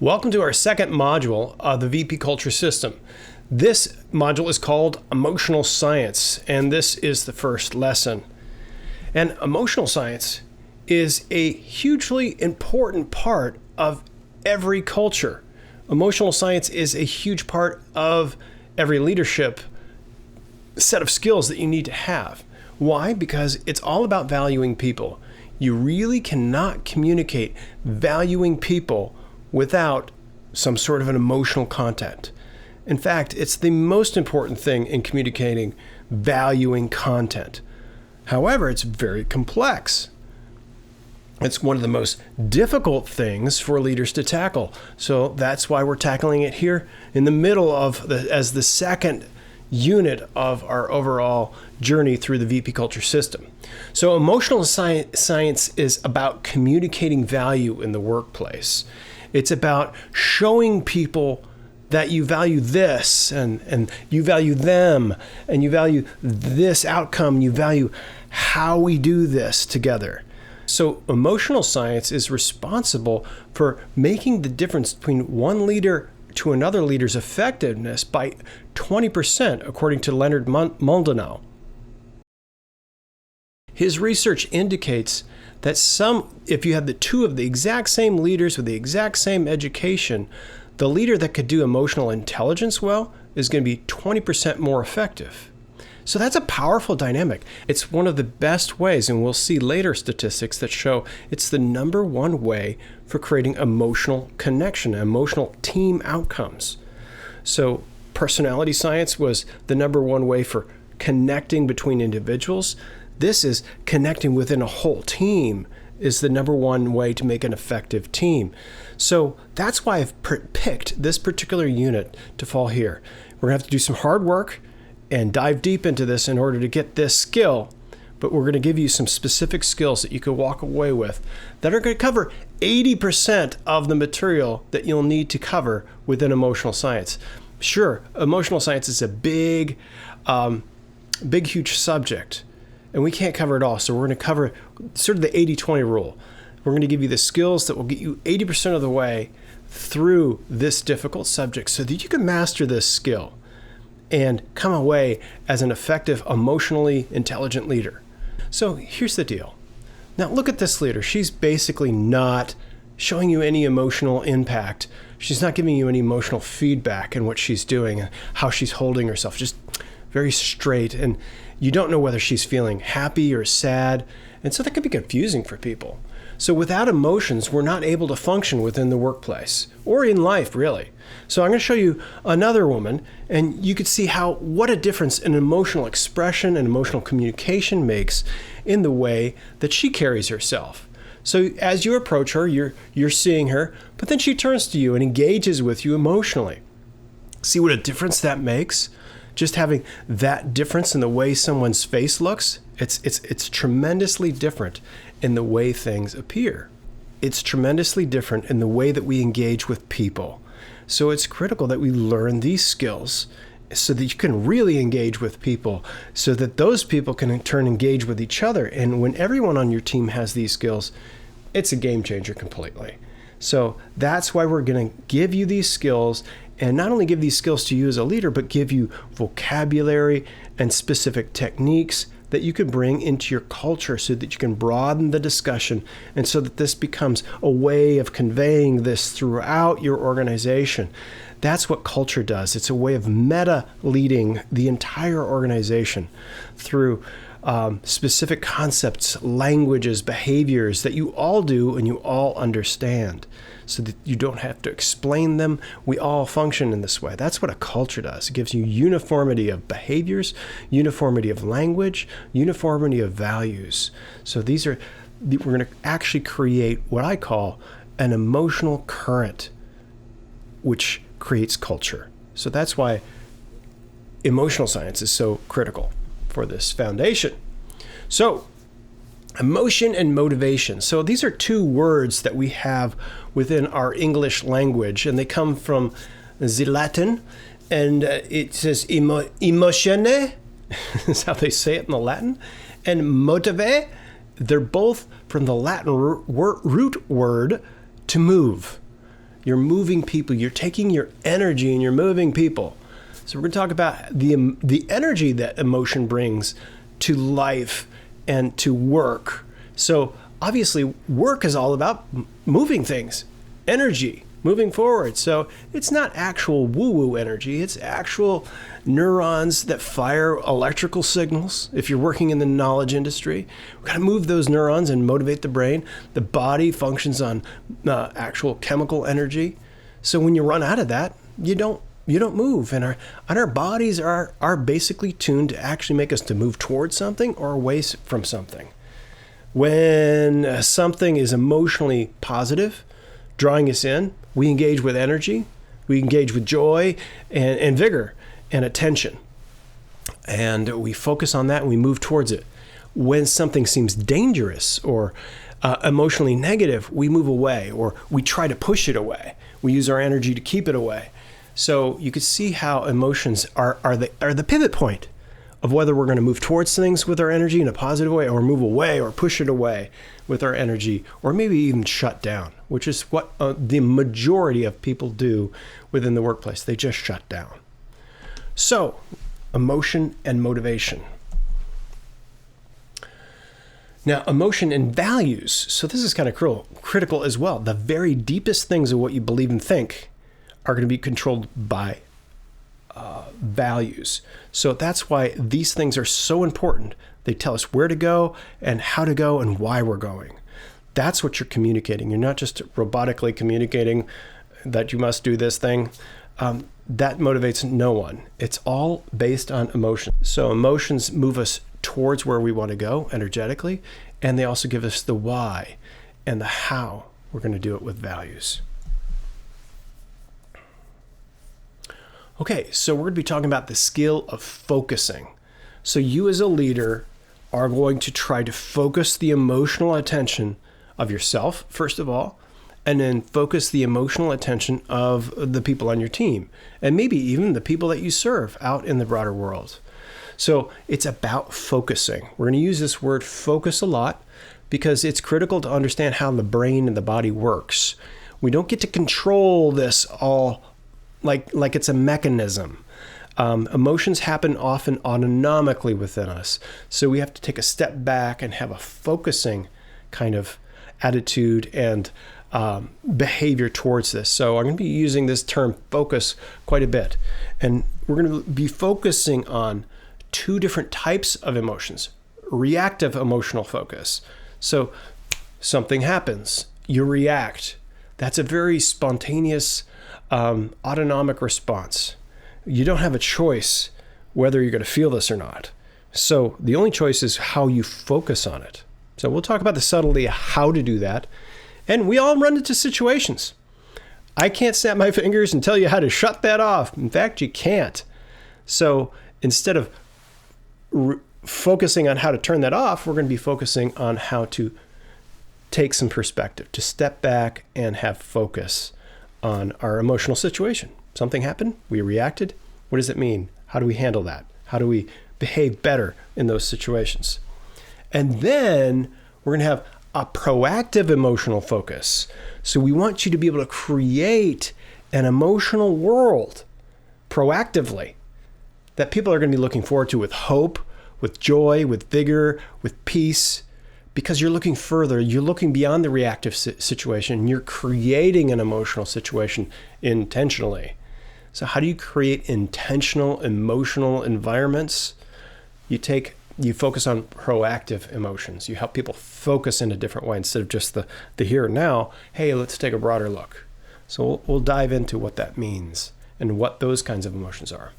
Welcome to our second module of the VP Culture System. This module is called Emotional Science, and this is the first lesson. And emotional science is a hugely important part of every culture. Emotional science is a huge part of every leadership set of skills that you need to have. Why? Because it's all about valuing people. You really cannot communicate valuing people without some sort of an emotional content. In fact, it's the most important thing in communicating valuing content. However, it's very complex. It's one of the most difficult things for leaders to tackle. So that's why we're tackling it here in the middle of as the second unit of our overall journey through the VP Culture System. So emotional science is about communicating value in the workplace. It's about showing people that you value this and you value them and you value this outcome, you value how we do this together. So emotional science is responsible for making the difference between one leader to another leader's effectiveness by 20%, according to Leonard Mlodinow. His research indicates that if you have the two of the exact same leaders with the exact same education, the leader that could do emotional intelligence well is going to be 20% more effective. So that's a powerful dynamic. It's one of the best ways, and we'll see later statistics that show it's the number one way for creating emotional connection, emotional team outcomes. So personality science was the number one way for connecting between individuals. This is connecting within a whole team is the number one way to make an effective team. So that's why I've picked this particular unit to fall here. We're going to have to do some hard work and dive deep into this in order to get this skill, but we're going to give you some specific skills that you can walk away with that are going to cover 80% of the material that you'll need to cover within emotional science. Sure, emotional science is a big, huge subject, and we can't cover it all. So we're going to cover sort of the 80-20 rule. We're going to give you the skills that will get you 80% of the way through this difficult subject so that you can master this skill and come away as an effective, emotionally intelligent leader. So here's the deal. Now look at this leader. She's basically not showing you any emotional impact. She's not giving you any emotional feedback in what she's doing and how she's holding herself. Just very straight, and you don't know whether she's feeling happy or sad, and so that can be confusing for people. So without emotions, we're not able to function within the workplace or in life, really. So I'm going to show you another woman, and you could see what a difference an emotional expression and emotional communication makes in the way that she carries herself. So as you approach her, you're seeing her, but then she turns to you and engages with you emotionally. See what a difference that makes? Just having that difference in the way someone's face looks, it's tremendously different in the way things appear. It's tremendously different in the way that we engage with people. So it's critical that we learn these skills so that you can really engage with people, so that those people can in turn engage with each other. And when everyone on your team has these skills, it's a game changer completely. So that's why we're going to give you these skills, and not only give these skills to you as a leader, but give you vocabulary and specific techniques that you can bring into your culture so that you can broaden the discussion, and so that this becomes a way of conveying this throughout your organization. That's what culture does. It's a way of meta leading the entire organization through specific concepts, languages, behaviors that you all do and you all understand, so that you don't have to explain them. We all function in this way. That's what a culture does. It gives you uniformity of behaviors, uniformity of language, uniformity of values. So we're going to actually create what I call an emotional current, which creates culture. So that's why emotional science is so critical for this foundation. So emotion and motivation. So these are two words that we have within our English language, and they come from the Latin, and it says emotione, is how they say it in the Latin, and motive. They're both from the Latin root word to move. You're moving people. You're taking your energy and you're moving people. So we're going to talk about the energy that emotion brings to life and to work. So obviously work is all about moving things, energy, moving forward. So it's not actual woo-woo energy. It's actual neurons that fire electrical signals. If you're working in the knowledge industry, we've got to move those neurons and motivate the brain. The body functions on actual chemical energy. So when you run out of that, you don't move. And our bodies are basically tuned to actually make us to move towards something or away from something. When something is emotionally positive, drawing us in, we engage with energy, we engage with joy and vigor and attention. And we focus on that and we move towards it. When something seems dangerous or emotionally negative, we move away or we try to push it away. We use our energy to keep it away. So you can see how emotions are the pivot point of whether we're going to move towards things with our energy in a positive way or move away or push it away with our energy, or maybe even shut down, which is what the majority of people do within the workplace. They just shut down. So, emotion and motivation. Now, emotion and values. So this is kind of critical as well. The very deepest things of what you believe and think are going to be controlled by values. So that's why these things are so important. They tell us where to go and how to go and why we're going. That's what you're communicating. You're not just robotically communicating that you must do this thing. That motivates no one. It's all based on emotion. So emotions move us towards where we want to go energetically, and they also give us the why and the how we're going to do it with values. Okay, so we're going to be talking about the skill of focusing. So you as a leader are going to try to focus the emotional attention of yourself, first of all, and then focus the emotional attention of the people on your team, and maybe even the people that you serve out in the broader world. So it's about focusing. We're going to use this word focus a lot because it's critical to understand how the brain and the body works. We don't get to control this all like it's a mechanism. Emotions happen often autonomically within us. So we have to take a step back and have a focusing kind of attitude and behavior towards this. So I'm going to be using this term focus quite a bit. And we're going to be focusing on two different types of emotions. Reactive emotional focus. So something happens, you react. That's a very spontaneous autonomic response. You don't have a choice whether you're going to feel this or not. So the only choice is how you focus on it. So we'll talk about the subtlety of how to do that. And we all run into situations. I can't snap my fingers and tell you how to shut that off. In fact, you can't. So instead of focusing on how to turn that off, we're going to be focusing on how to take some perspective, to step back and have focus on our emotional situation. Something happened, we reacted. What does it mean? How do we handle that? How do we behave better in those situations? And then we're going to have a proactive emotional focus. So we want you to be able to create an emotional world proactively that people are going to be looking forward to with hope, with joy, with vigor, with peace, because you're looking further, you're looking beyond the reactive situation, you're creating an emotional situation intentionally. So how do you create intentional emotional environments? You focus on proactive emotions. You help people focus in a different way instead of just the here and now. Hey, let's take a broader look. So we'll dive into what that means and what those kinds of emotions are.